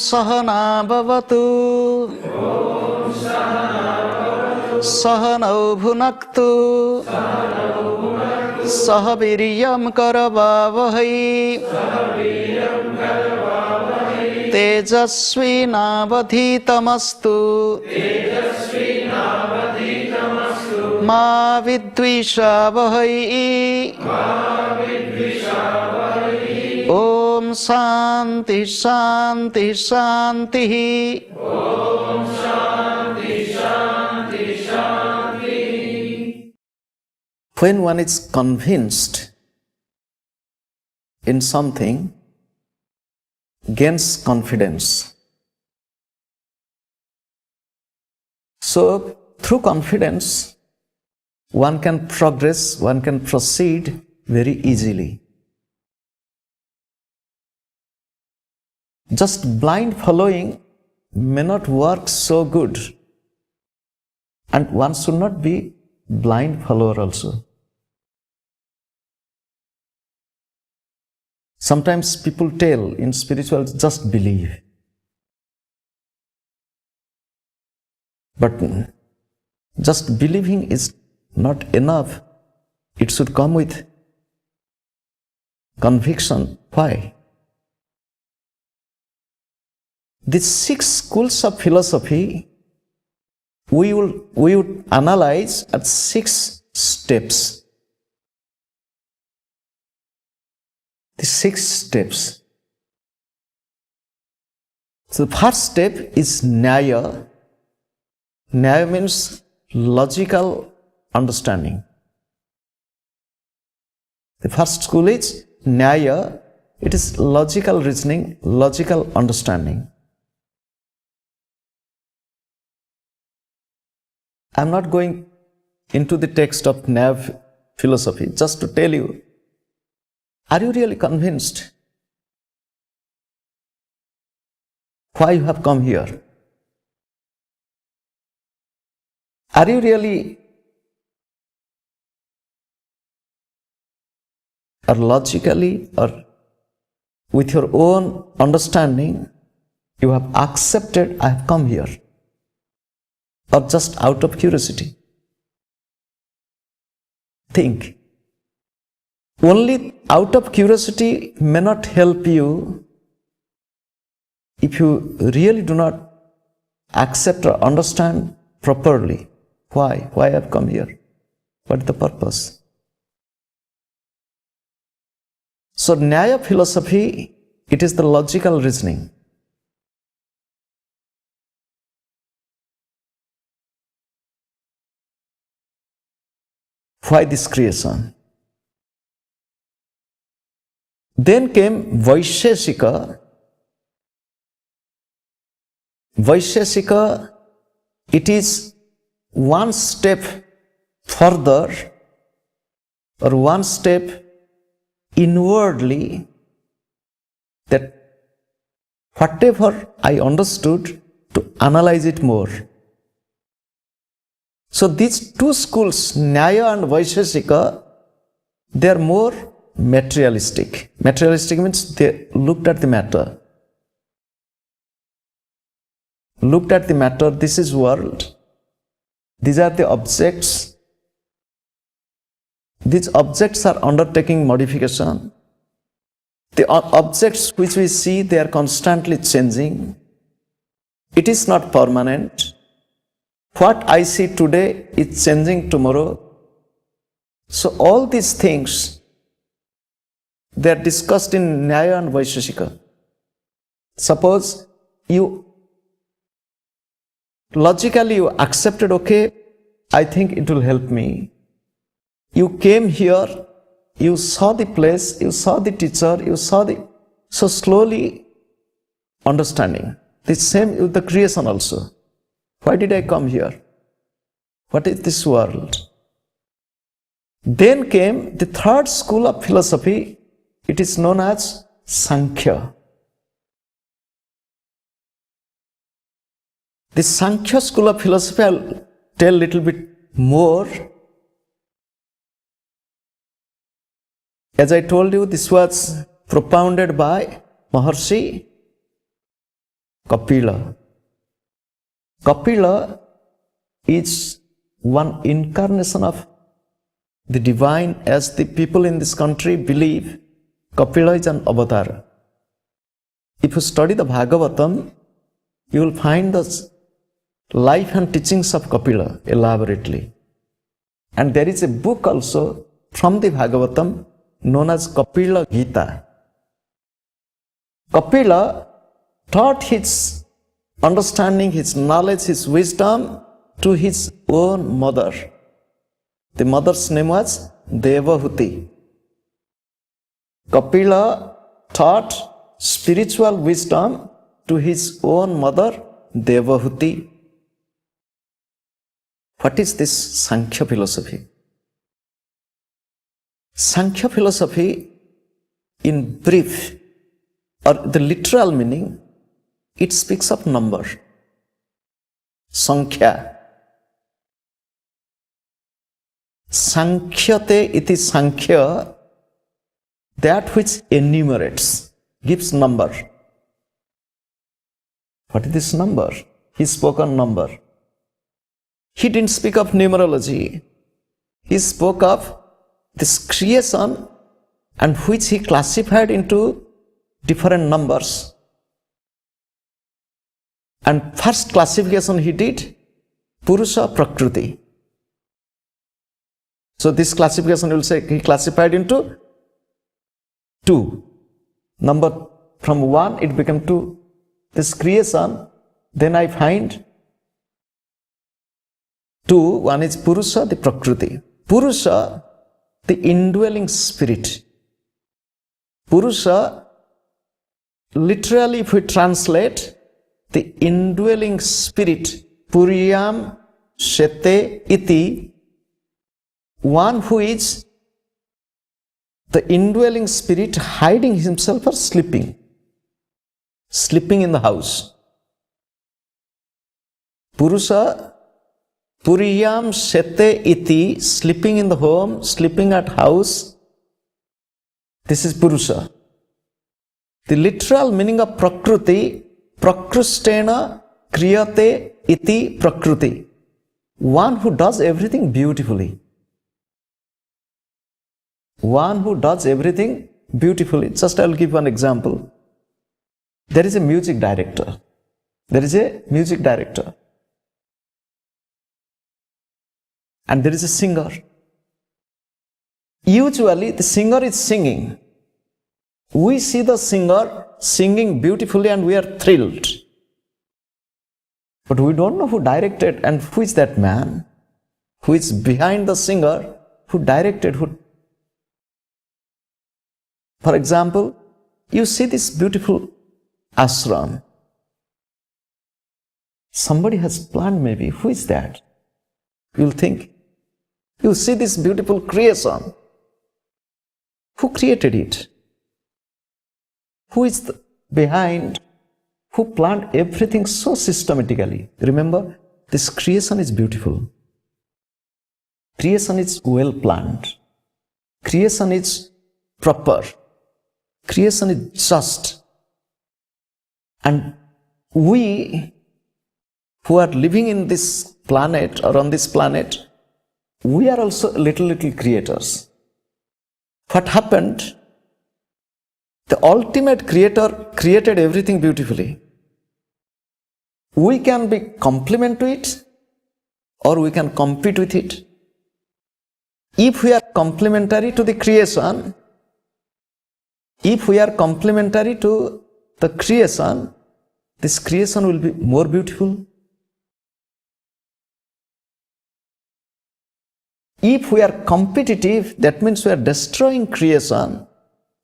सहना भवतु सहनौ भुनक्तु सह वीर्यं करवावहै तेजस्विनावधीतमस्तु मा विद्विषावहै ओम शांति शांति शांति। When one is convinced in something, gains confidence. So, through confidence, one can progress, one can proceed very easily. Just blind following may not work so good, and one should not be blind follower also. Sometimes people tell in spiritual, just believe. But just believing is not enough. It should come with conviction. Why? These 6 schools of philosophy, we would analyze at 6 steps. The 6 steps. So the first step is Nyaya. Nyaya means logical understanding. The first school is Nyaya. It is logical reasoning, logical understanding. I am not going into the text of Nyaya philosophy, just to tell you, are you really convinced why you have come here? Are you really or logically or with your own understanding you have accepted I have come here? Or just out of curiosity? Think. Only out of curiosity may not help you if you really do not accept or understand properly. Why I have come here? What is the purpose? So Nyaya philosophy, it is the logical reasoning. Why this creation? Then came Vaisheshika. Vaisheshika, it is one step further or one step inwardly, that whatever I understood, to analyze it more. So these 2 schools, Nyaya and Vaisheshika, they are more materialistic. Materialistic means they looked at the matter. Looked at the matter, this is world. These are the objects. These objects are undertaking modification. The objects which we see, they are constantly changing. It is not permanent. What I see today is changing tomorrow. So all these things, they are discussed in Nyaya and Vaisheshika. Suppose you logically you accepted, okay, I think it will help me. You came here, you saw the place, you saw the teacher, you saw the... So slowly understanding. The same with the creation also. Why did I come here? What is this world? Then came the 3rd school of philosophy. It is known as Sankhya. The Sankhya school of philosophy, I will tell a little bit more. As I told you, this was propounded by Maharshi Kapila. Kapila is one incarnation of the divine, as the people in this country believe Kapila is an avatar. If you study the Bhagavatam, you will find the life and teachings of Kapila elaborately. And there is a book also from the Bhagavatam known as Kapila Gita. Kapila taught his understanding, his knowledge, his wisdom to his own mother. The mother's name was Devahuti. Kapila taught spiritual wisdom to his own mother, Devahuti. What is this Sankhya philosophy? Sankhya philosophy, in brief, or the literal meaning, it speaks of number. Sankhya. Sankhyate iti Sankhya, that which enumerates, gives number. What is this number? He spoke on number. He didn't speak of numerology. He spoke of this creation, and which he classified into different numbers. And first classification he did, Purusha Prakriti. So this classification will say he classified into 2. Number from 1 it became 2. This creation, then I find 2. One is Purusha, the Prakriti. Purusha, the indwelling spirit. Purusha, literally if we translate, the indwelling spirit, Puriyam Shete Iti, one who is the indwelling spirit hiding himself or sleeping in the house. Purusha, Puriyam Shete Iti, sleeping in the home, sleeping at house. This is Purusha. The literal meaning of Prakriti, Prakrustena Kriyate Iti Prakriti. One who does everything beautifully. One who does everything beautifully. Just I will give one example. There is a music director. And there is a singer. Usually the singer is singing. We see the singer singing beautifully and we are thrilled. But we don't know who directed and who is that man, who is behind the singer, who directed, who. For example, you see this beautiful ashram. Somebody has planned maybe. Who is that? You'll think. You see this beautiful creation. Who created it? Who is behind? Who planned everything so systematically? Remember, this creation is beautiful. Creation is well planned. Creation is proper. Creation is just. And we who are living in this planet or on this planet, we are also little creators. What happened? The ultimate creator created everything beautifully. We can be complement to it or we can compete with it. If we are complementary to the creation, this creation will be more beautiful. If we are competitive, that means we are destroying creation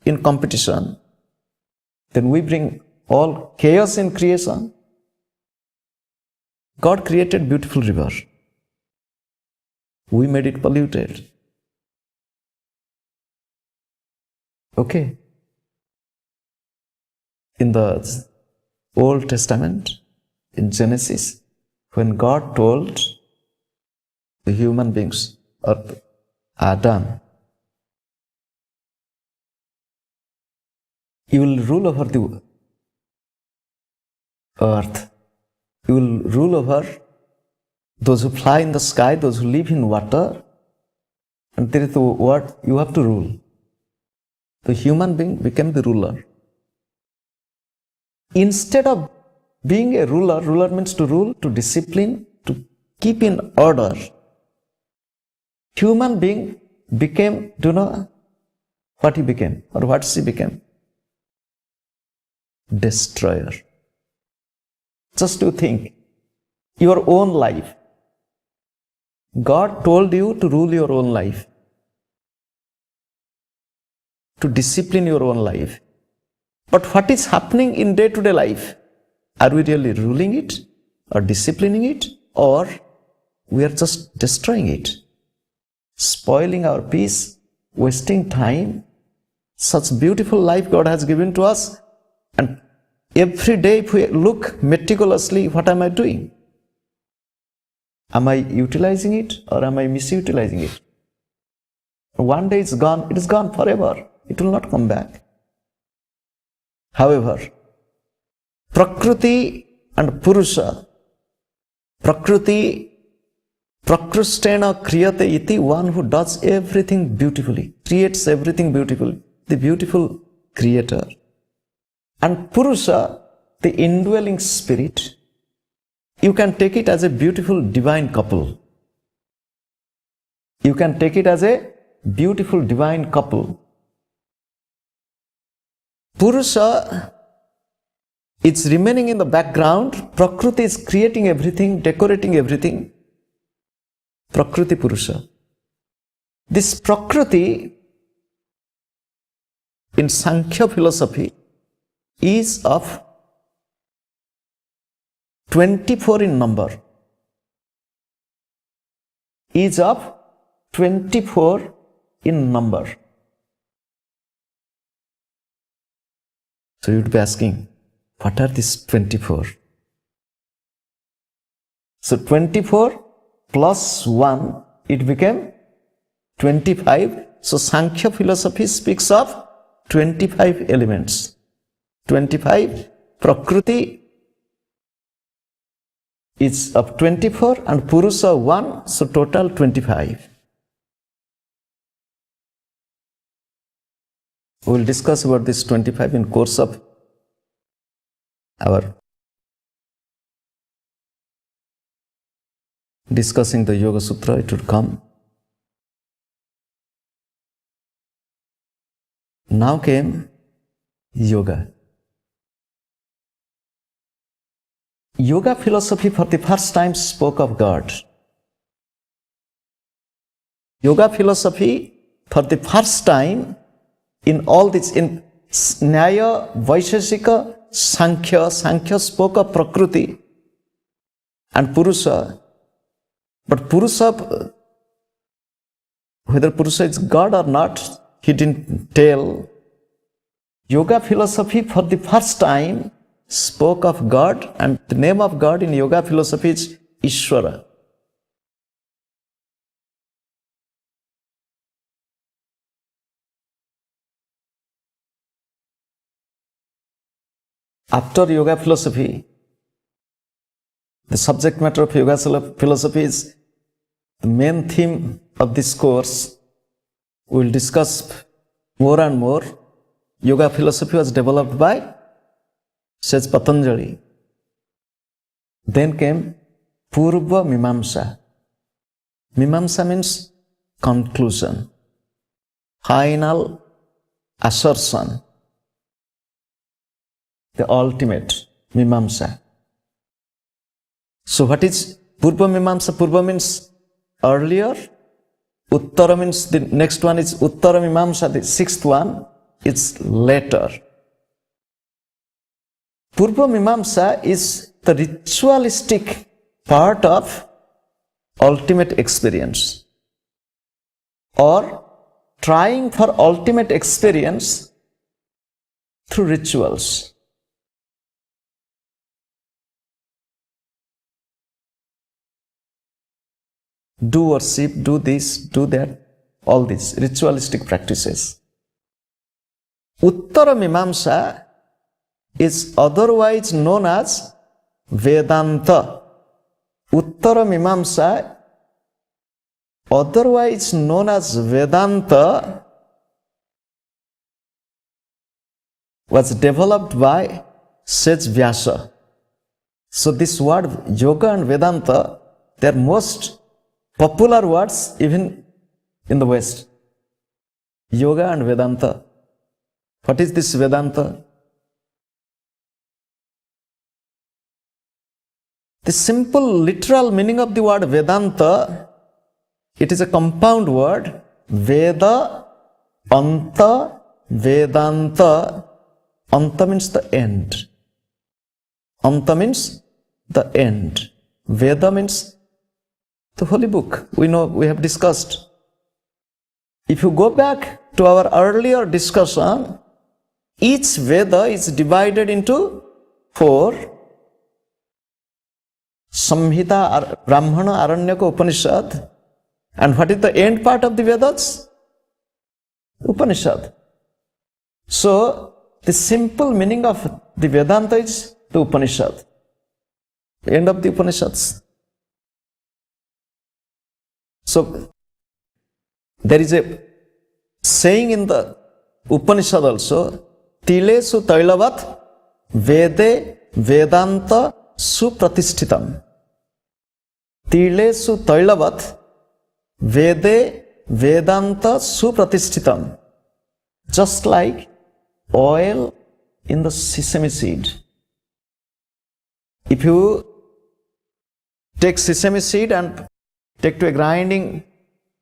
in competition. Then we bring all chaos in creation. God created beautiful river. We made it polluted. Okay. In the Old Testament, in Genesis, when God told the human beings, or Adam, you will rule over the earth. You will rule over those who fly in the sky, those who live in water. And there is the word, you have to rule. The human being became the ruler. Instead of being a ruler, ruler means to rule, to discipline, to keep in order. Human being became, do you know what he became or what she became? Destroyer. Just to think, your own life. God told you to rule your own life, to discipline your own life. But what is happening in day-to-day life? Are we really ruling it or disciplining it, or we are just destroying it, spoiling our peace, wasting time? Such beautiful life God has given to us, and every day if we look meticulously, what am I doing? Am I utilizing it or am I misutilizing it? One day it's gone, it is gone forever. It will not come back. However, Prakriti and Purusha, Prakriti, Prakrustena kriyate iti, one who does everything beautifully, creates everything beautifully, the beautiful creator. And Purusha, the indwelling spirit, you can take it as a beautiful divine couple. You can take it as a beautiful divine couple. Purusha, it's remaining in the background. Prakriti is creating everything, decorating everything. Prakriti Purusha. This Prakriti in Sankhya philosophy is of 24 in number. Is of 24 in number. So you would be asking, what are these 24? So 24 plus 1, it became 25. So Sankhya philosophy speaks of 25 elements. 25, Prakriti is of 24 and Purusha 1, so total 25. We will discuss about this 25 in course of our discussing the Yoga Sutra. It would come. Now came yoga. Yoga philosophy for the first time spoke of God. Yoga philosophy for the first time in all this, in Nyaya, Vaisheshika, Sankhya spoke of Prakriti and Purusha. But Purusha, whether Purusha is God or not, he didn't tell. Yoga philosophy for the first time spoke of God, and the name of God in yoga philosophy is Ishvara. After yoga philosophy, the subject matter of yoga philosophy is the main theme of this course. We will discuss more and more. Yoga philosophy was developed by, says Patanjali. Then came Purva Mimamsa. Mimamsa means conclusion, final assertion, the ultimate Mimamsa. So what is Purva Mimamsa? Purva means earlier, Uttara means the next one is Uttara Mimamsa, the sixth one, it's later. Purva Mimamsa is the ritualistic part of ultimate experience, or trying for ultimate experience through rituals. Do worship, do this, do that, all these ritualistic practices. Uttara Mimamsa is otherwise known as Vedanta. Uttara Mimamsa, otherwise known as Vedanta, was developed by Sage Vyasa. So this word yoga and Vedanta, they are most popular words even in the West. Yoga and Vedanta. What is this Vedanta? The simple literal meaning of the word Vedanta, it is a compound word. Veda, Anta, Vedanta. Anta means the end. Anta means the end. Veda means the holy book. We know, we have discussed. If you go back to our earlier discussion, each Veda is divided into 4. Samhita, Brahmana, Aranyaka, Upanishad. And what is the end part of the Vedas? Upanishad. So, the simple meaning of the Vedanta is the Upanishad. The end of the Upanishads. So, there is a saying in the Upanishad also, Tilesu Tailavat Vede Vedanta Supratishtitam. Tilesu Tailavat Vede Vedanta Supratishtitam. Just like oil in the sesame seed. If you take sesame seed and take to a grinding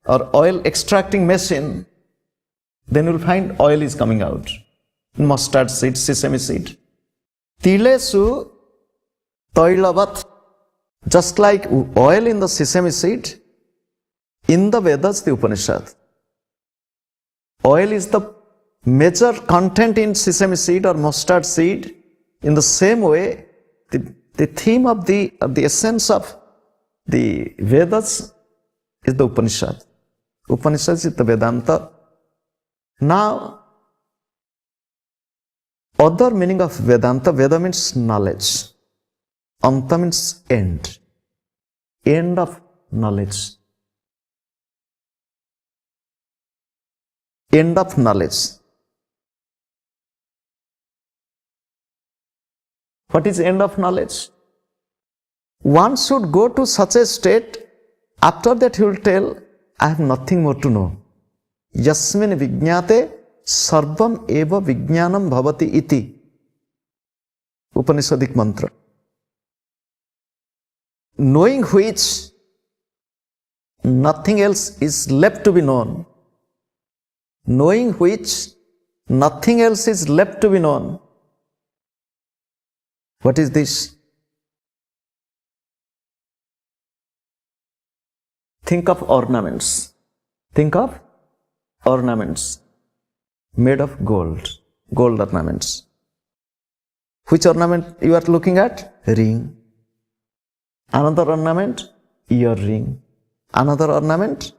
or oil extracting machine, then you will find oil is coming out. Mustard seed, sesame seed. Tilesu Tailavat. Just like oil in the sesame seed, in the Vedas, the Upanishad. Oil is the major content in sesame seed or mustard seed. In the same way, the theme of the essence of the Vedas is the Upanishad. Upanishad is the Vedanta. Now, other meaning of Vedanta, Veda means knowledge. Anta means end. End of knowledge. End of knowledge. What is end of knowledge? One should go to such a state, after that he will tell, I have nothing more to know. Yasmin vijñāte sarvam eva vijñānam bhavati iti. Upanishadic mantra. Knowing which nothing else is left to be known. Knowing which nothing else is left to be known. What is this? Think of ornaments. Think of ornaments made of gold. Gold ornaments. Which ornament you are looking at? Ring. Another ornament? Earring. Another ornament?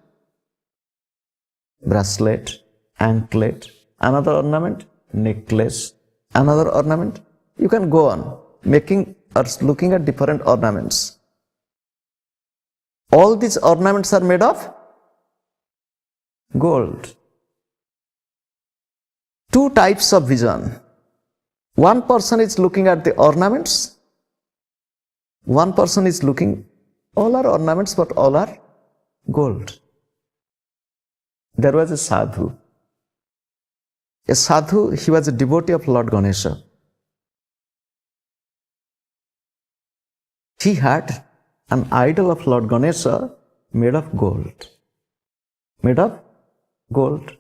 Bracelet, anklet. Another ornament? Necklace. Another ornament? You can go on making or looking at different ornaments. All these ornaments are made of gold. Two types of vision. One person is looking at the ornaments. One person is looking, all are ornaments, but all are gold. There was a sadhu. A sadhu, he was a devotee of Lord Ganesha. He had an idol of Lord Ganesha made of gold. Made of gold.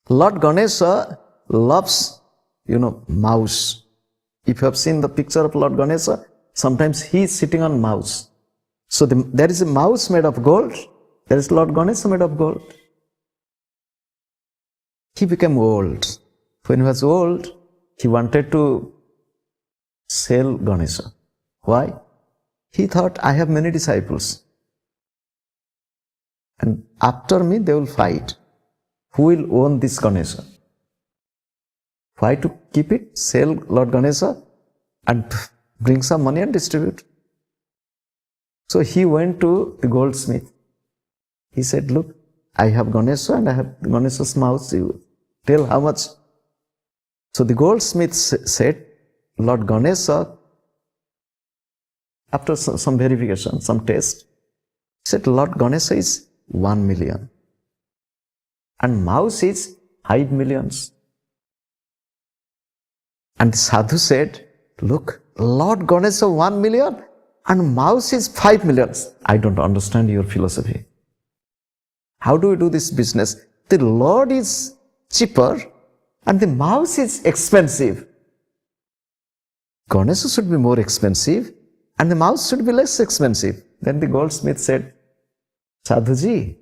Lord Ganesha loves, mouse. If you have seen the picture of Lord Ganesha, sometimes he is sitting on mouse. So there is a mouse made of gold. There is Lord Ganesha made of gold. He became old. When he was old, he wanted to sell Ganesha. Why? He thought, I have many disciples. And after me, they will fight. Who will own this Ganesha? Why to keep it? Sell Lord Ganesha and Bring some money and distribute. So he went to the goldsmith. He said, look, I have Ganesha and I have Ganesha's mouse. You tell how much. So the goldsmith said, Lord Ganesha, after some verification, some test, said, Lord Ganesha is 1 million. And mouse is 5 millions. And the sadhu said, look, Lord Ganesha 1 million and mouse is 5 millions. I don't understand your philosophy. How do we do this business? The Lord is cheaper and the mouse is expensive. Ganesha should be more expensive and the mouse should be less expensive. Then the goldsmith said, Sadhuji,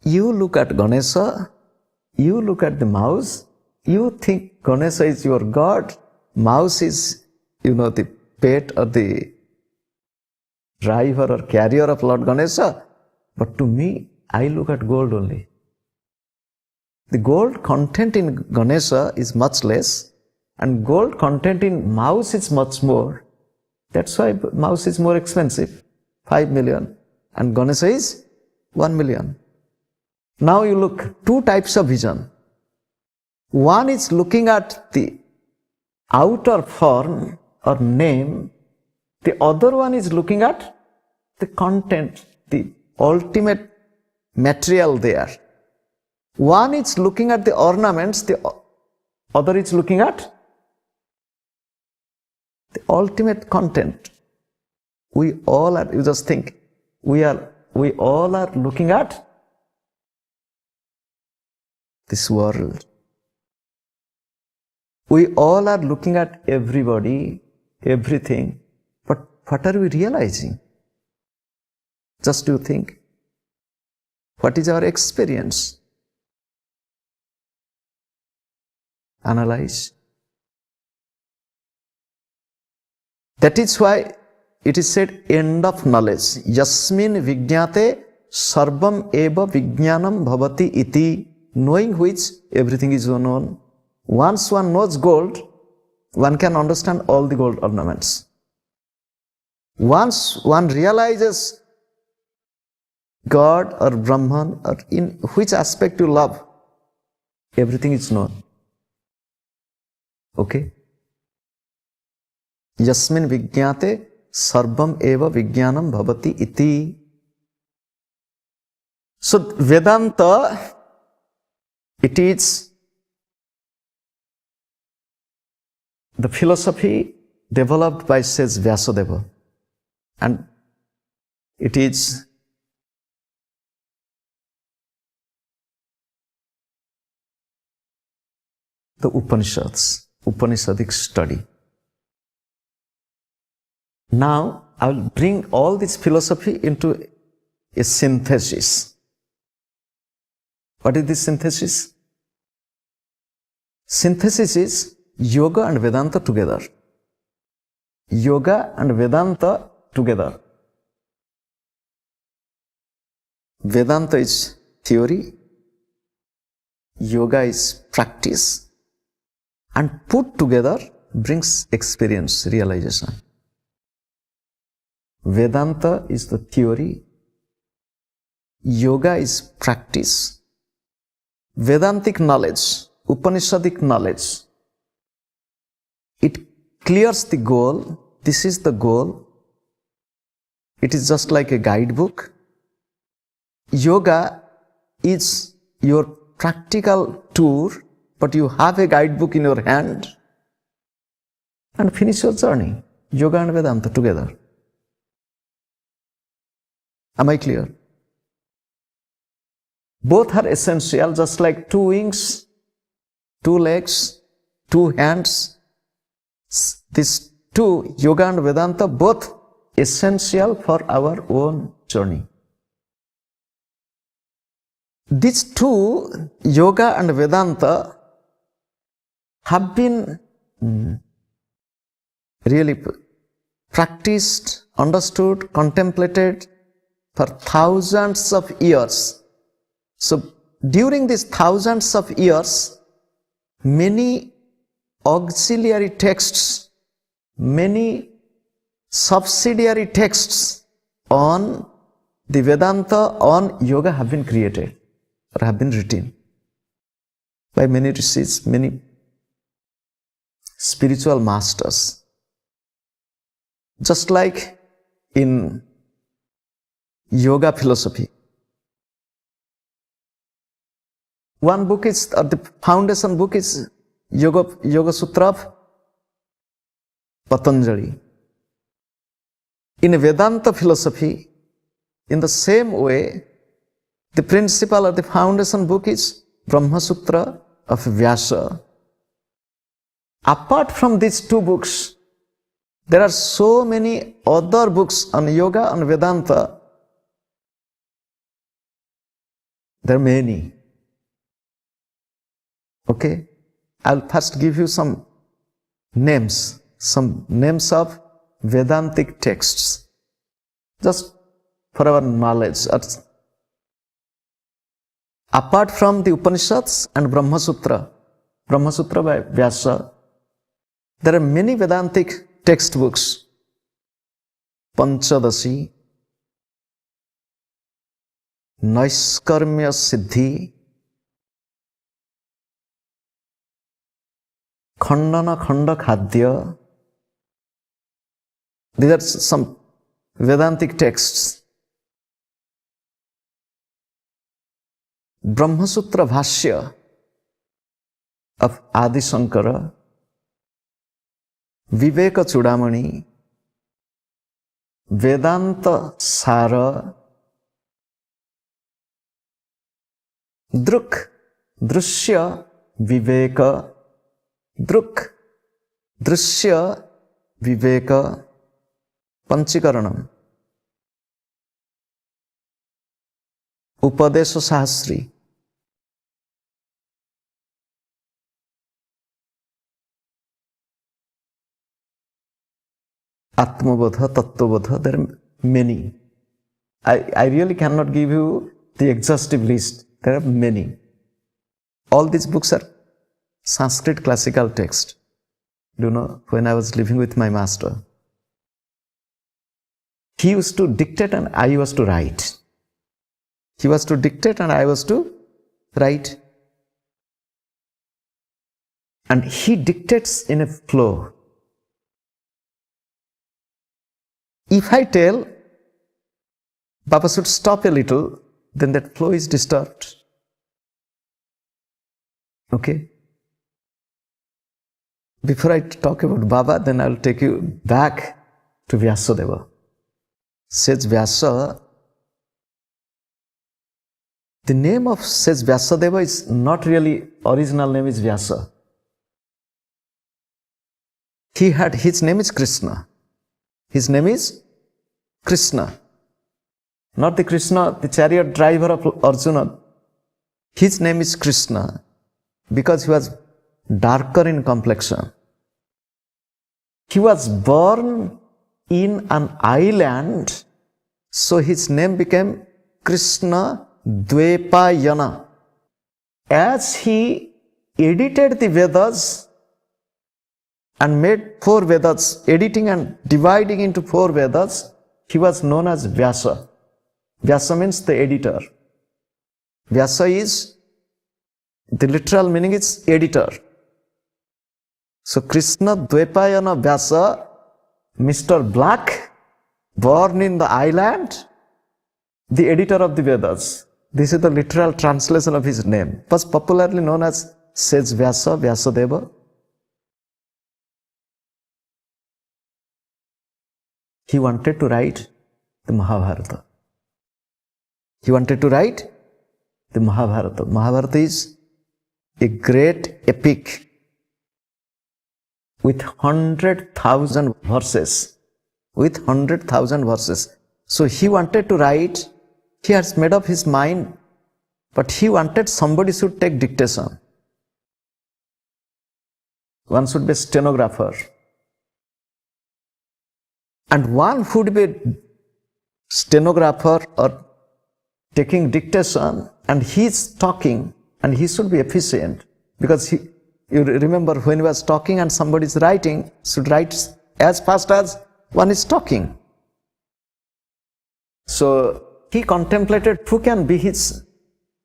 you look at Ganesha, you look at the mouse, you think Ganesha is your God, mouse is, the pet or the driver or carrier of Lord Ganesha. But to me, I look at gold only. The gold content in Ganesha is much less and gold content in mouse is much more. That's why mouse is more expensive, 5 million, and Ganesha is 1 million. Now you look, two types of vision. One is looking at the outer form or name. The other one is looking at the content, the ultimate material there. One is looking at the ornaments, the other is looking at the ultimate content. We all are, you just think, we all are looking at this world. We all are looking at everybody, everything, but what are we realizing? Just do think. What is our experience? Analyze. That is why it is said, end of knowledge. Yasmin vijñāte sarvam eva vijñānam bhavati iti. Knowing which everything is known. Once one knows gold, one can understand all the gold ornaments. Once one realizes God or Brahman or in which aspect you love, everything is known. Okay? Yasmin vijñāte sarvam eva vijñānam bhavati iti. So Vedanta, it is the philosophy developed by says Vyasadeva, and it is the Upanishads, Upanishadic study. Now I will bring all this philosophy into a synthesis. What is this synthesis? Synthesis is Yoga and Vedanta together. Yoga and Vedanta together. Vedanta is theory, Yoga is practice, and put together brings experience, realization. Vedanta is the theory, Yoga is practice. Vedantic knowledge, Upanishadic knowledge, it clears the goal. This is the goal. It is just like a guidebook. Yoga is your practical tour, but you have a guidebook in your hand and finish your journey. Yoga and Vedanta together. Am I clear? Both are essential, just like two wings, two legs, two hands. These two, Yoga and Vedanta, both essential for our own journey. These two, Yoga and Vedanta, have been really practiced, understood, contemplated for thousands of years. So during these thousands of years, many auxiliary texts many subsidiary texts on the Vedanta, on yoga have been created or have been written by many rishis, many spiritual masters. Just like in yoga philosophy, one book is, or the foundation book is Yoga Sutra of Patanjali. In a Vedanta philosophy, in the same way, the principal or the foundation book is Brahma Sutra of Vyasa. Apart from these two books, there are so many other books on yoga, on Vedanta. There are many. Okay? I'll first give you some names of Vedantic texts, just for our knowledge. Apart from the Upanishads and Brahma Sutra by Vyasa, there are many Vedantic textbooks. Panchadasi, Naiskarmya Siddhi, Khandana Khanda Khadya. These are some Vedantic texts. Brahma Sutra Bhashya of Adi Shankara, Viveka Chudamani, Vedanta Sara, Druk, Drushya Viveka, Druk, Drushya Viveka, Panchikaranam, Upadesha Sahasri, Atmabodha, Tattvabodha. There are many. I really cannot give you the exhaustive list. There are many. All these books are Sanskrit classical text. You know, when I was living with my master, he used to dictate and I was to write. He was to dictate and I was to write. And he dictates in a flow. If I tell Baba should stop a little, then that flow is disturbed. Okay? Before I talk about Baba, then I will take you back to Vyasadeva. Says Vyasa, the name of says Vyasadeva is not really, original name is Vyasa. His name is Krishna. His name is Krishna. Not the Krishna, the chariot driver of Arjuna. His name is Krishna because he was darker in complexion. He was born in an island, so his name became Krishna Dvepayana. As he edited the Vedas and made 4 Vedas, editing and dividing into 4 Vedas, he was known as Vyasa. Vyasa means the editor. Vyasa is, the literal meaning is editor. So Krishna Dvepayana Vyasa, Mr. Black, born in the island, the editor of the Vedas. This is the literal translation of his name. Was popularly known as Sage Vyasa, Vyasadeva. He wanted to write the Mahabharata. Mahabharata is a great epic with 100,000 verses. So he wanted to write, he has made up his mind, but he wanted somebody should take dictation. One should be a stenographer. And one would be a stenographer or taking dictation, and he's talking, and he should be efficient, because you remember when he was talking and somebody is writing, should write as fast as one is talking. So he contemplated who can be his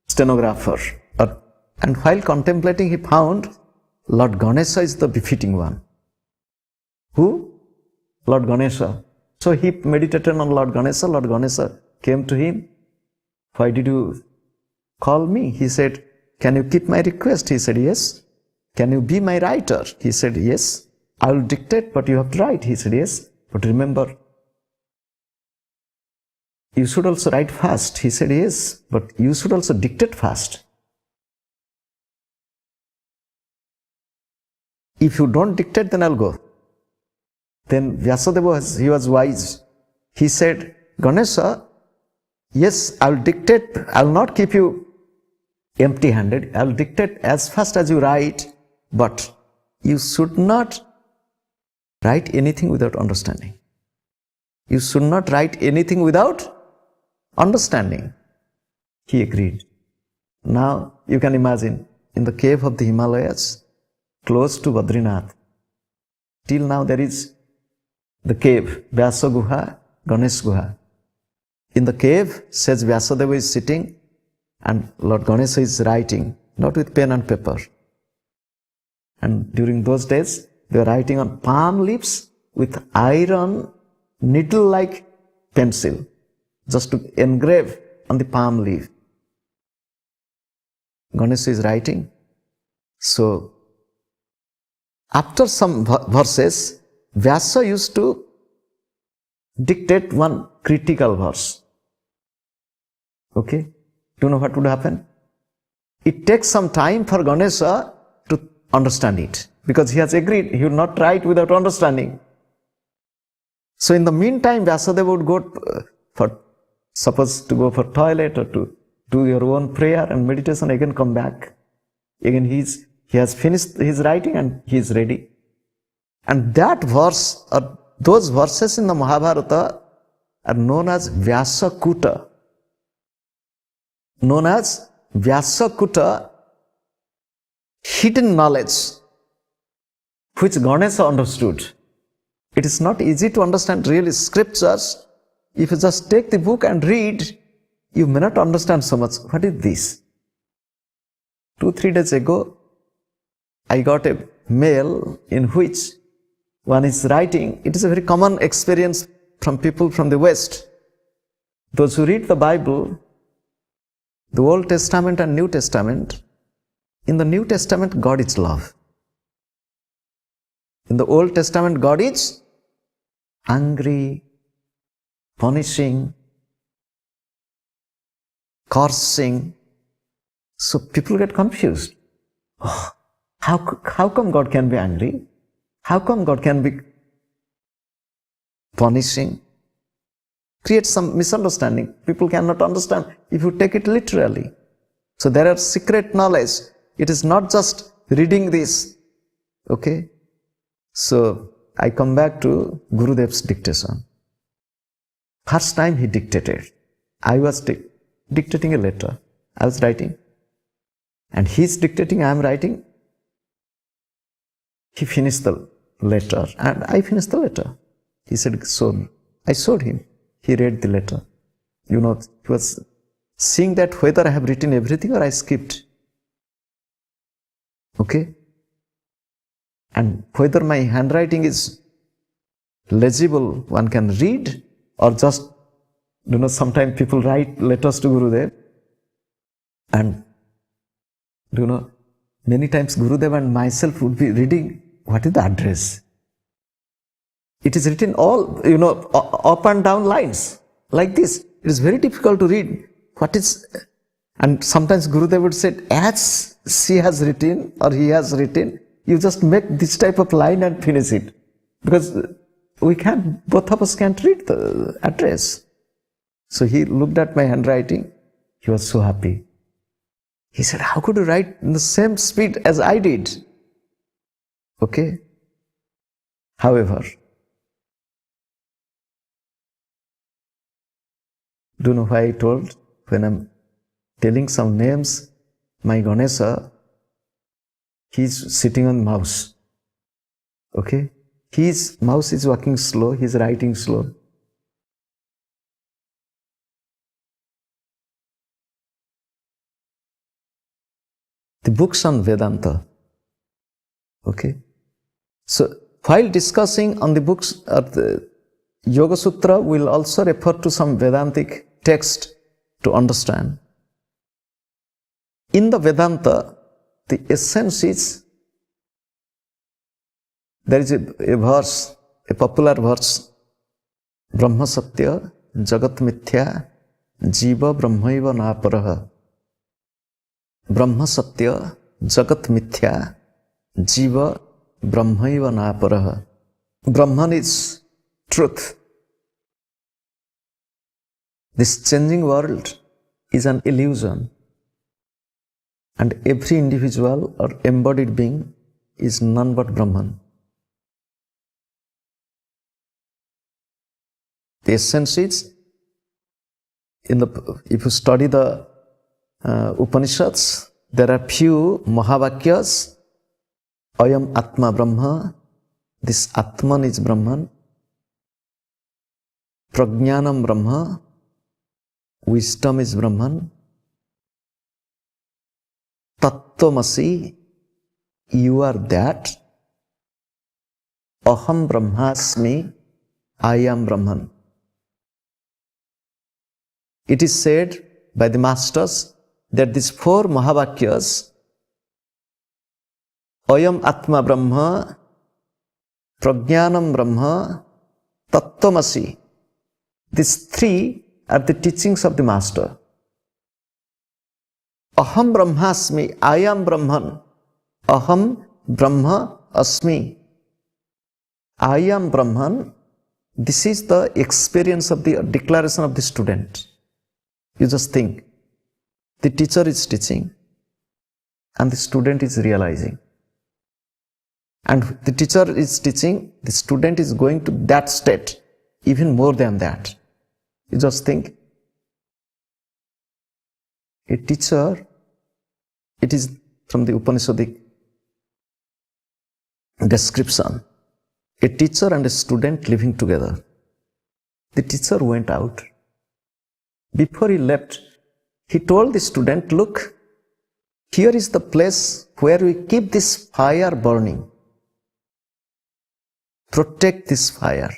stenographer. And while contemplating, he found Lord Ganesha is the befitting one. Who? Lord Ganesha. So he meditated on Lord Ganesha. Lord Ganesha came to him. Why did you call me? He said, can you keep my request? He said, yes. Can you be my writer? He said, yes. I will dictate, but you have to write. He said, yes. But remember, you should also write fast. He said, yes. But you should also dictate fast. If you don't dictate, then I'll go. Then Vyasadeva, he was wise. He said, Ganesha, yes, I'll dictate. I'll not keep you empty-handed. I'll dictate as fast as you write, but you should not write anything without understanding. You should not write anything without understanding. He agreed. Now you can imagine, in the cave of the Himalayas, close to Badrinath, till now there is the cave, Vyasa Guha, Ganesh Guha. In the cave, says Vyasadeva is sitting and Lord Ganesha is writing, not with pen and paper. And during those days, they were writing on palm leaves with iron needle-like pencil, just to engrave on the palm leaf. Ganesha is writing. So, after some verses, Vyasa used to dictate one critical verse. Okay? Do you know what would happen? It takes some time for Ganesha to understand it, because he has agreed he will not write without understanding. So in the meantime, Vyasadeva would go to go for toilet or to do your own prayer and meditation, again come back. Again he has finished his writing and he is ready. And that verse, or those verses in the Mahabharata are known as Vyasakuta. Known as Vyasakuta, hidden knowledge, which Ganesha understood. It is not easy to understand really scriptures. If you just take the book and read, you may not understand so much. What is this? 2-3 days ago, I got a mail in which one is writing. It is a very common experience from people from the West. Those who read the Bible, the Old Testament and New Testament, in the New Testament, God is love. In the Old Testament, God is angry, punishing, cursing. So people get confused. Oh, how come God can be angry? How come God can be punishing? Creates some misunderstanding. People cannot understand if you take it literally. So there are secret knowledge. It is not just reading this. Okay? So I come back to Gurudev's dictation. First time he dictated. I was dictating a letter. I was writing. And he's dictating, I am writing. He finished the letter and I finished the letter. He said, so I showed him. He read the letter. You know, he was seeing that whether I have written everything or I skipped. Okay? And whether my handwriting is legible, one can read, or just, you know, sometimes people write letters to Gurudev. And, you know, many times Gurudev and myself would be reading, what is the address? It is written all, you know, up and down lines like this. It is very difficult to read. What is, and sometimes Gurudev would say, as she has written or he has written, you just make this type of line and finish it. Because both of us can't read the address. So he looked at my handwriting. He was so happy. He said, how could you write in the same speed as I did? Okay. However, do you know why I told? When I'm telling some names, my Ganesha, he's sitting on mouse. Okay? His mouse is working slow, he is writing slow. The books on Vedanta. Okay. So while discussing on the books of the Yoga Sutra, we'll also refer to some Vedantic text to understand. In the Vedanta, the essence is, there is a verse, a popular verse, Brahma Satya, Jagat Mithya, Jiva Brahmaiva Naparaha. Brahma Satya, Jagat Mithya, Jiva Brahmaiva Naparaha. Brahman is truth. This changing world is an illusion, and every individual or embodied being is none but Brahman. The essence is, if you study the Upanishads, there are few Mahavakyas. Ayam Atma Brahma, this Atman is Brahman. Prajnanam Brahma, wisdom is Brahman. Tattvamasi, you are that. Aham Brahmasmi, I am Brahman. It is said by the masters that these four Mahavakyas, Ayam Atma Brahma, Prajnanam Brahma, Tattvamasi, these three are the teachings of the master. Aham Brahmasmi, I am Brahman. Aham Brahma Asmi, I am Brahman. This is the experience of the declaration of the student. You just think, the teacher is teaching and the student is realizing. And the teacher is teaching, the student is going to that state, even more than that. You just think, a teacher, it is from the Upanishadic description, a teacher and a student living together. The teacher went out. Before he left, he told the student, look, here is the place where we keep this fire burning. Protect this fire.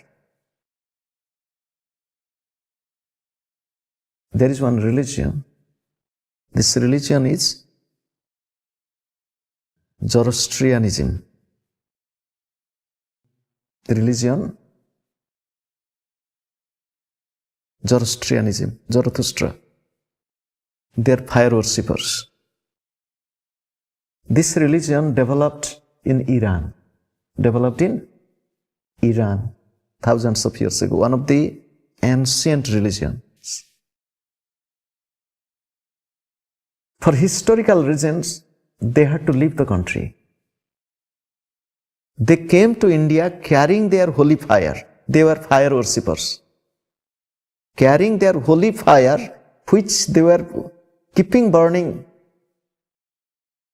There is one religion. This religion is Zoroastrianism. The religion Zoroastrianism, Zarathustra. They are fire worshippers. This religion developed in Iran. Thousands of years ago. One of the ancient religions. For historical reasons, they had to leave the country. They came to India carrying their holy fire. They were fire worshippers. Carrying their holy fire, which they were keeping burning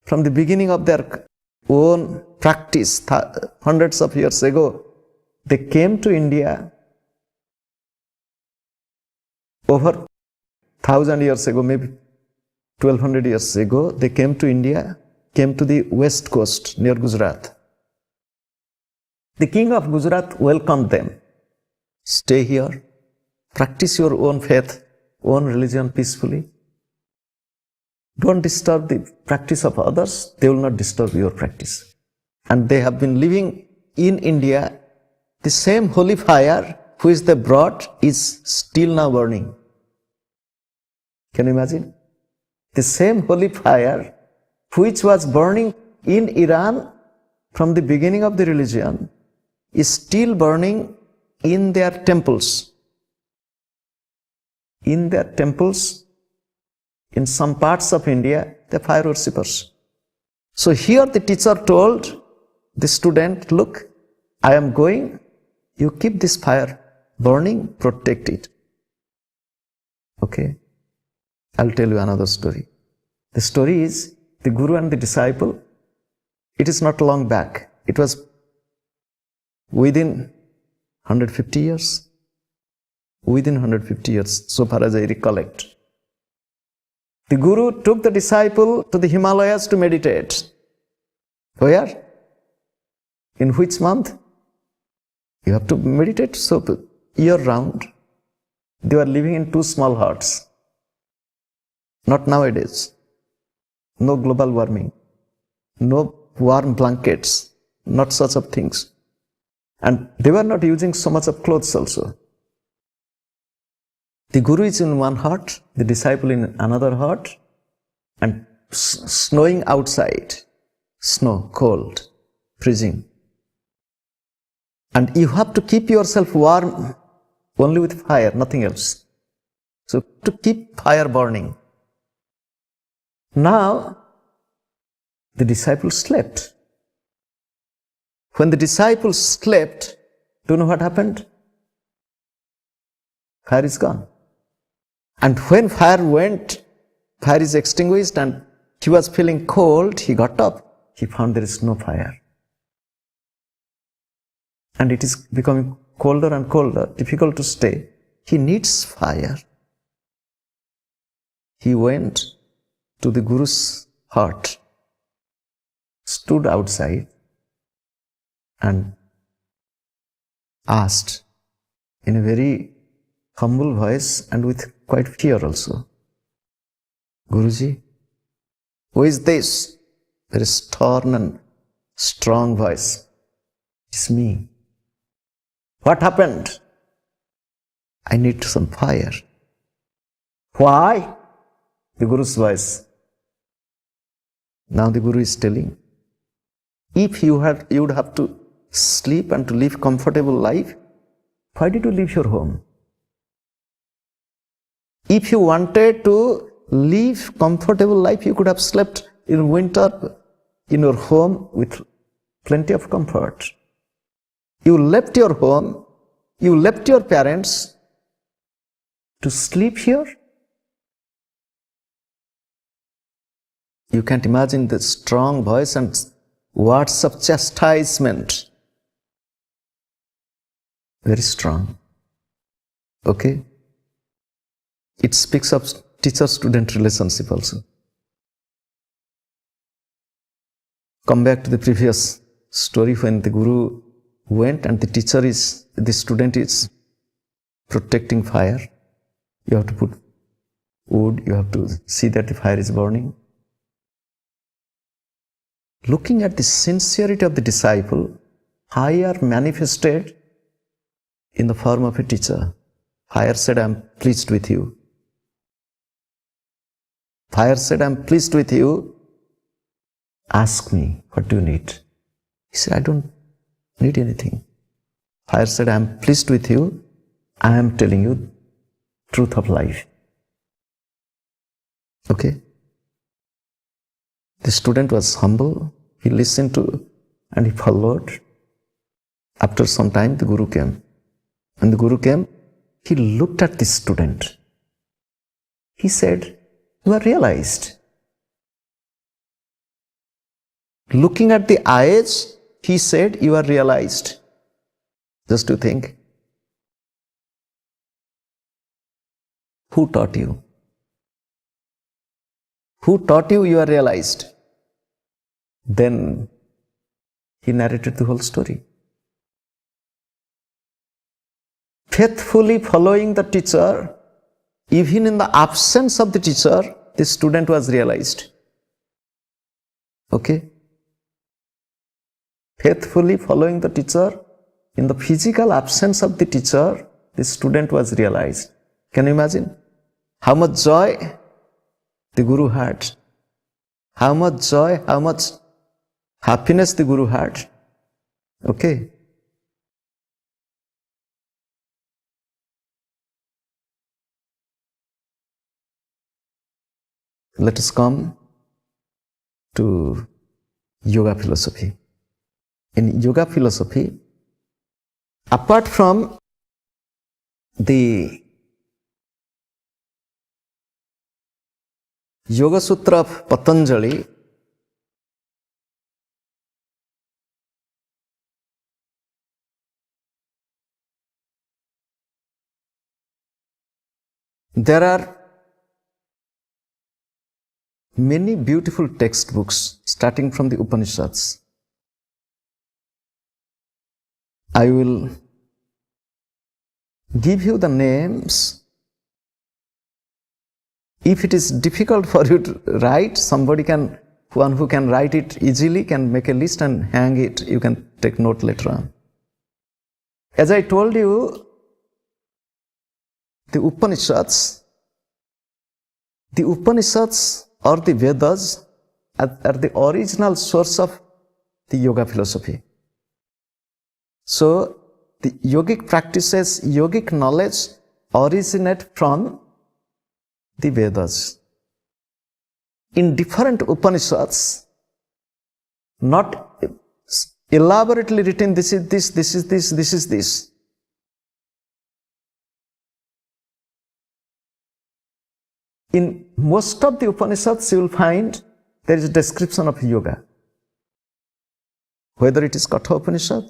from the beginning of their own practice, hundreds of years ago. They came to India over 1,000 years ago, maybe 1,200 years ago. They came to India, came to the west coast near Gujarat. The king of Gujarat welcomed them. Stay here, practice your own faith, own religion peacefully. Don't disturb the practice of others, they will not disturb your practice. And they have been living in India. The same holy fire which they brought is still now burning. Can you imagine? The same holy fire which was burning in Iran from the beginning of the religion is still burning in their temples. In their temples, in some parts of India, they are fire worshippers. So here the teacher told the student, look, I am going, you keep this fire burning, protect it. Okay, I'll tell you another story. The story is the Guru and the disciple. It is not long back. It was within 150 years. Within 150 years, so far as I recollect. The Guru took the disciple to the Himalayas to meditate. Where? In which month? You have to meditate so year round. They were living in two small huts. Not nowadays. No global warming. No warm blankets. Not such of things. And they were not using so much of clothes also. The Guru is in one hut, the disciple in another hut, and snowing outside. Snow, cold, freezing. And you have to keep yourself warm only with fire, nothing else. So to keep fire burning. Now, the disciple slept. When the disciples slept, do you know what happened? Fire is gone. And when fire is extinguished and he was feeling cold, he got up. He found there is no fire. And it is becoming colder and colder, difficult to stay. He needs fire. He went to the Guru's hut, stood outside, and asked in a very humble voice and with quite fear also, Guruji, who is this? Very stern and strong voice. It's me. What happened? I need some fire. Why? The Guru's voice. Now the Guru is telling, if you would have to sleep and to live comfortable life, why did you leave your home? If you wanted to live comfortable life, you could have slept in winter in your home with plenty of comfort. You left your home, you left your parents to sleep here. You can't imagine the strong voice and words of chastisement. Very strong. Okay? It speaks of teacher-student relationship also. Come back to the previous story when the Guru went and the student is protecting fire. You have to put wood, you have to see that the fire is burning. Looking at the sincerity of the disciple, fire manifested in the form of a teacher. Fire said, I am pleased with you. Fire said, I am pleased with you. Ask me, what do you need? He said, I don't need anything. Fire said, I am pleased with you. I am telling you truth of life. Okay? The student was humble. He listened to and he followed. After some time, the Guru came. When the Guru came, he looked at the student. He said, you are realized. Looking at the eyes, he said, you are realized. Just to think. Who taught you? Who taught you you are realized? Then he narrated the whole story. Faithfully following the teacher, even in the absence of the teacher, the student was realized. Okay? Faithfully following the teacher, in the physical absence of the teacher, the student was realized. Can you imagine? How much joy the Guru had. How much joy, how much happiness the Guru had. Okay? Let us come to yoga philosophy. In yoga philosophy, apart from the Yoga Sutra of Patanjali, There are many beautiful textbooks starting from the Upanishads. I will give you the names. If it is difficult for you to write, one who can write it easily can make a list and hang it. You can take note later on. As I told you, the Upanishads or the Vedas are the original source of the yoga philosophy. So, the yogic practices, yogic knowledge originate from the Vedas. In different Upanishads, not elaborately written, this is this, this is this, this is this. In most of the Upanishads, you will find there is a description of yoga. Whether it is Katha Upanishad,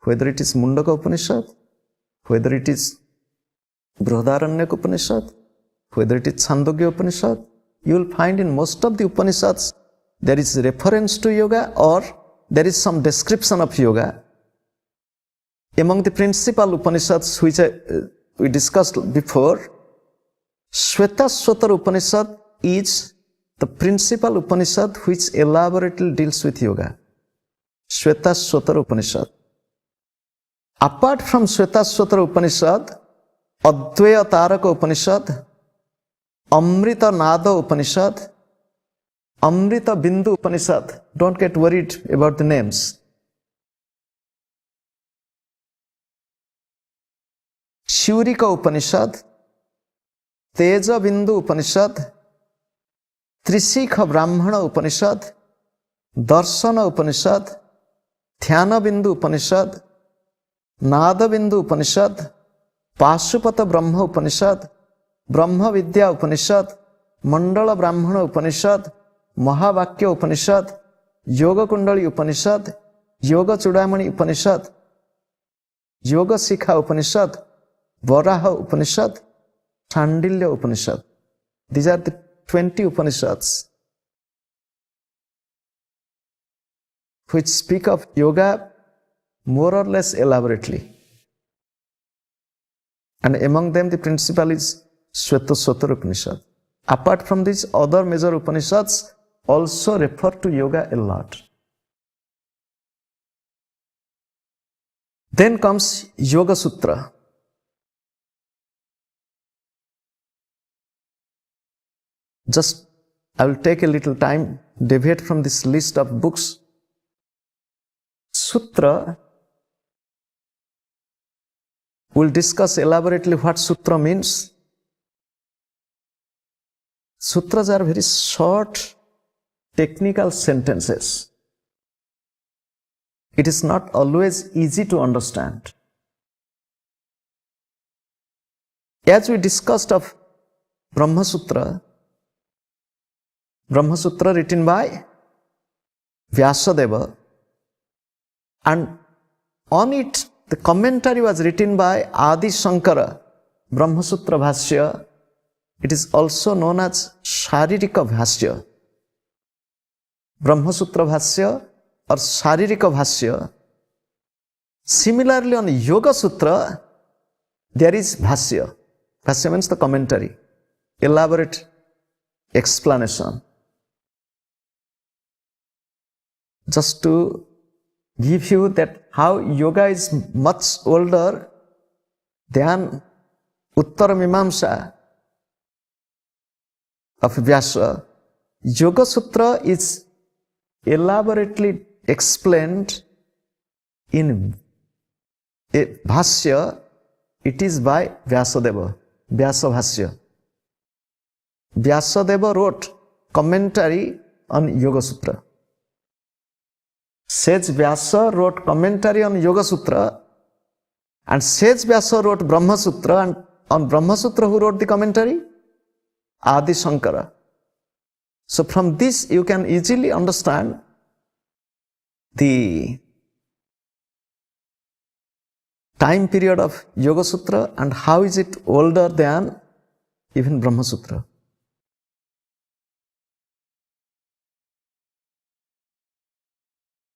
whether it is Mundaka Upanishad, whether it is Brihadaranyaka Upanishad, whether it is Chandogya Upanishad, you will find in most of the Upanishads there is reference to yoga or there is some description of yoga. Among the principal Upanishads which we discussed before, Shvetashvatara Upanishad is the principal Upanishad which elaborately deals with yoga. Shvetashvatara Upanishad. Apart from Shvetashvatara Upanishad, Advaya Taraka Upanishad, Amrita Nada Upanishad, Amrita Bindu Upanishad. Don't get worried about the names. Shurika Upanishad, Teja Bindu Upanishad, Trisikha Brahmana Upanishad, Darshana Upanishad, Dhyana Bindu Upanishad, Nada Bindu Upanishad, Pashupata Brahma Upanishad, Brahma Vidya Upanishad, Mandala Brahmana Upanishad, Mahavakya Upanishad, Yoga Kundali Upanishad, Yoga Chudamani Upanishad, Yoga Sikha Upanishad, Varaha Upanishad, Chandilya Upanishad. These are the 20 Upanishads which speak of yoga more or less elaborately. And among them the principal is Shvetashvatara Upanishad. Apart from these, other major Upanishads also refer to yoga a lot. Then comes Yoga Sutra. Just I will take a little time, deviate from this list of books. Sutra, we'll discuss elaborately what sutra means. Sutras are very short, technical sentences. It is not always easy to understand. As we discussed of Brahma Sutra written by Vyasadeva, and on it the commentary was written by Adi Shankara, Brahma Sutra Bhashya. It is also known as Sharirika Bhashya. Brahma Sutra Bhashya or Sharirika Bhashya. Similarly, on Yoga Sutra, there is Bhashya. Bhashya means the commentary, elaborate explanation. Just to give you that how yoga is much older than Uttara Mimamsa of Vyasa. Yoga Sutra is elaborately explained in a Bhashya. It is by Vyasadeva, Vyasa Bhashya. Vyasadeva wrote commentary on Yoga Sutra. Sage Vyasa wrote commentary on Yoga Sutra, and Sage Vyasa wrote Brahma Sutra, and on Brahma Sutra who wrote the commentary? Adi Shankara. So from this you can easily understand the time period of Yoga Sutra and how is it older than even Brahma Sutra.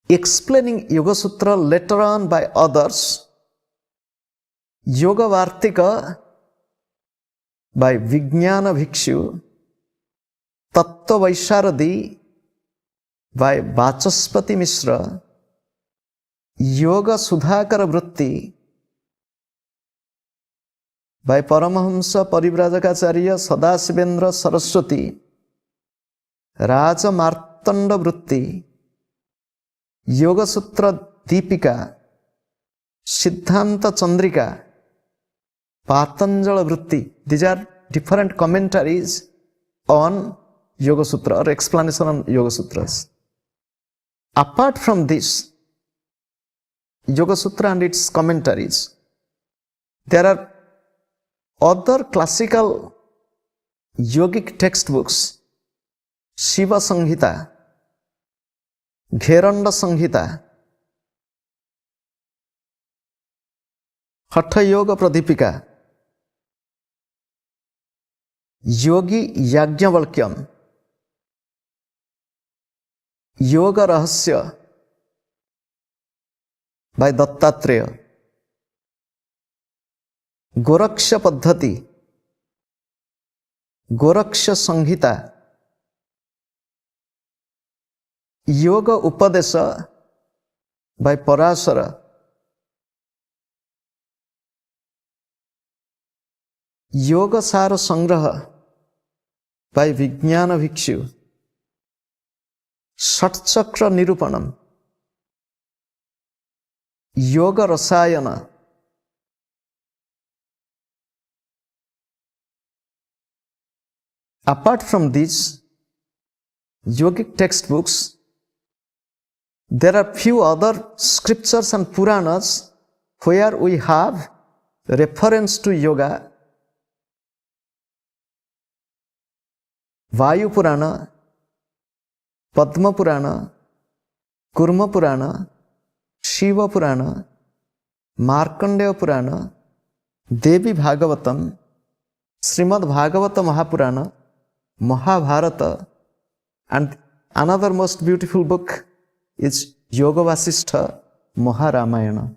Explaining Yoga Sutra later on by others, Yoga Vartika by Vijnana Bhikshu, Tattva Vaisharadi by Vachaspati Mishra, Yoga Sudhakara Vritti by Paramahamsa Parivrajacharya Sadasivendra Saraswati, Raja Martanda Vritti, Yoga Sutra Deepika, Siddhanta Chandrika, Patanjali Vritti. These are different commentaries on Yoga Sutra or explanation on Yoga Sutras. Apart from this, Yoga Sutra and its commentaries, there are other classical yogic textbooks, Shiva Samhita, Gheranda Samhita, Hatha Yoga Pradipika, Yogi Yajnavalkyam, Yoga Rahasya by Dattatreya, Goraksha Paddhati, Goraksha Samhita, Yoga Upadesa by Parasara, Yoga Sara Sangraha by Vijnana Bhikshu, Satchakra Nirupanam, Yoga Rasayana, apart from these yogic textbooks, there are few other scriptures and Puranas where we have reference to yoga. Vayu Purana, Padma Purana, Kurma Purana, Shiva Purana, Markandeya Purana, Devi Bhagavatam, Srimad Bhagavata Mahapurana, Mahabharata, and another most beautiful book is Yoga Vasishtha Maharamayana.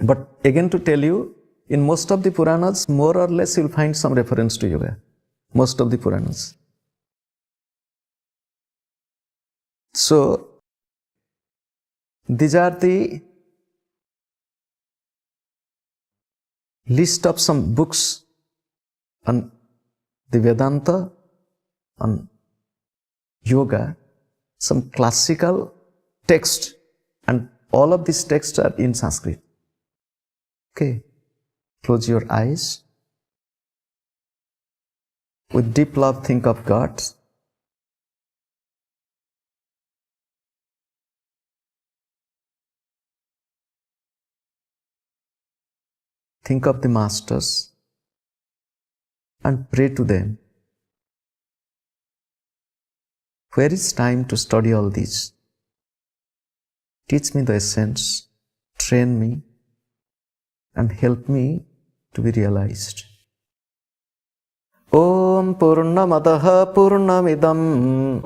But again to tell you, in most of the Puranas, more or less you'll find some reference to yoga. Most of the Puranas. So, these are the list of some books on the Vedanta, on yoga, some classical text, and all of these texts are in Sanskrit. Okay, close your eyes. With deep love, think of God. Think of the masters and pray to them. Where is time to study all this? Teach me the essence, train me, and help me to be realized. Om Purnamadaha Purnamidam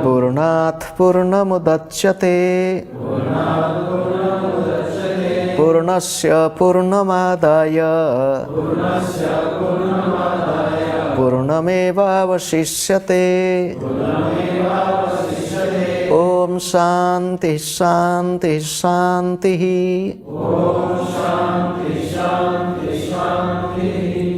Purnat Purnamudachyate Purnasya Purnamadaya Purnameva Vasishyate. Om Shanti Shanti Shanti. Om Shanti Shanti Shanti.